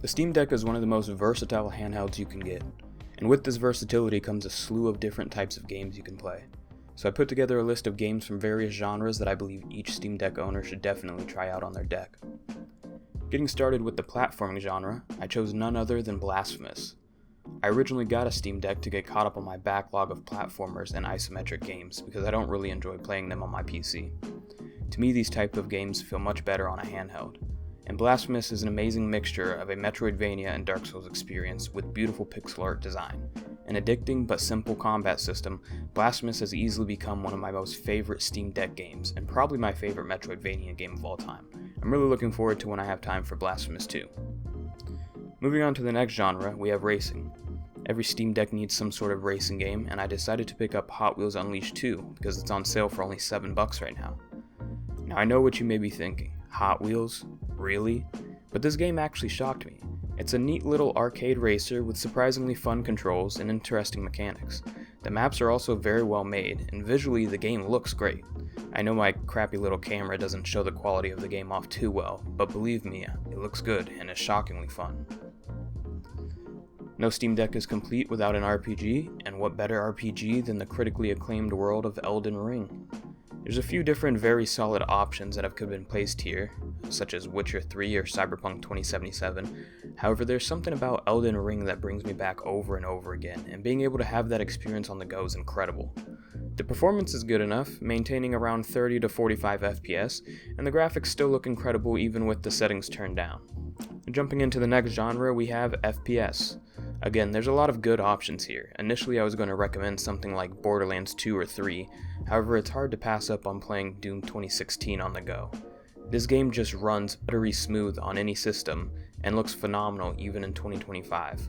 The Steam Deck is one of the most versatile handhelds you can get, and with this versatility comes a slew of different types of games you can play. So I put together a list of games from various genres that I believe each Steam Deck owner should definitely try out on their deck. Getting started with the platforming genre, I chose none other than Blasphemous. I originally got a Steam Deck to get caught up on my backlog of platformers and isometric games because I don't really enjoy playing them on my PC. To me, these type of games feel much better on a handheld. And Blasphemous is an amazing mixture of a Metroidvania and Dark Souls experience with beautiful pixel art design. An addicting but simple combat system, Blasphemous has easily become one of my most favorite Steam Deck games, and probably my favorite Metroidvania game of all time. I'm really looking forward to when I have time for Blasphemous 2. Moving on to the next genre, we have racing. Every Steam Deck needs some sort of racing game, and I decided to pick up Hotwheels Unleashed 2 because it's on sale for only $7 right now. Now I know what you may be thinking, Hot Wheels? Really? But this game actually shocked me. It's a neat little arcade racer with surprisingly fun controls and interesting mechanics. The maps are also very well made, and visually the game looks great. I know my crappy little camera doesn't show the quality of the game off too well, but believe me, it looks good and is shockingly fun. No Steam Deck is complete without an RPG, and what better RPG than the critically acclaimed world of Elden Ring? There's a few different very solid options that could have been placed here, such as Witcher 3 or Cyberpunk 2077. However, there's something about Elden Ring that brings me back over and over again, and being able to have that experience on the go is incredible. The performance is good enough, maintaining around 30 to 45 FPS, and the graphics still look incredible even with the settings turned down. Jumping into the next genre, we have FPS. Again, there's a lot of good options here. Initially I was going to recommend something like Borderlands 2 or 3, however it's hard to pass up on playing Doom 2016 on the go. This game just runs buttery smooth on any system, and looks phenomenal even in 2025.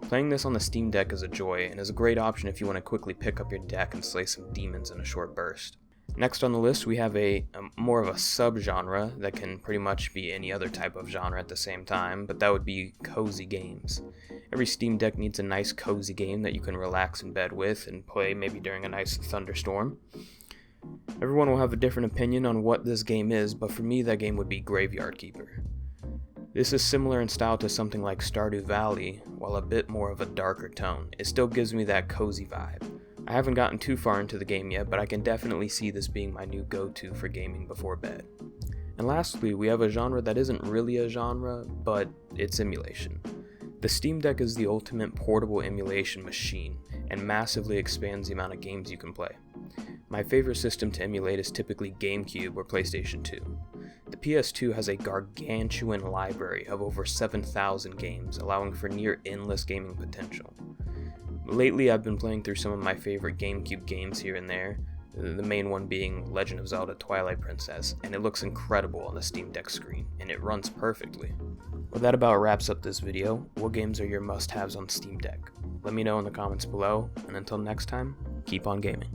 Playing this on the Steam Deck is a joy, and is a great option if you want to quickly pick up your deck and slay some demons in a short burst. Next on the list we have a more of a sub-genre that can pretty much be any other type of genre at the same time, but that would be cozy games. Every Steam Deck needs a nice cozy game that you can relax in bed with and play maybe during a nice thunderstorm. Everyone will have a different opinion on what this game is, but for me that game would be Graveyard Keeper. This is similar in style to something like Stardew Valley, while a bit more of a darker tone. It still gives me that cozy vibe. I haven't gotten too far into the game yet, but I can definitely see this being my new go-to for gaming before bed. And lastly, we have a genre that isn't really a genre, but it's emulation. The Steam Deck is the ultimate portable emulation machine, and massively expands the amount of games you can play. My favorite system to emulate is typically GameCube or PlayStation 2. The PS2 has a gargantuan library of over 7,000 games, allowing for near endless gaming potential. Lately I've been playing through some of my favorite GameCube games here and there, the main one being Legend of Zelda Twilight Princess, and it looks incredible on the Steam Deck screen, and it runs perfectly. Well, that about wraps up this video. What games are your must-haves on Steam Deck? Let me know in the comments below, and until next time, keep on gaming.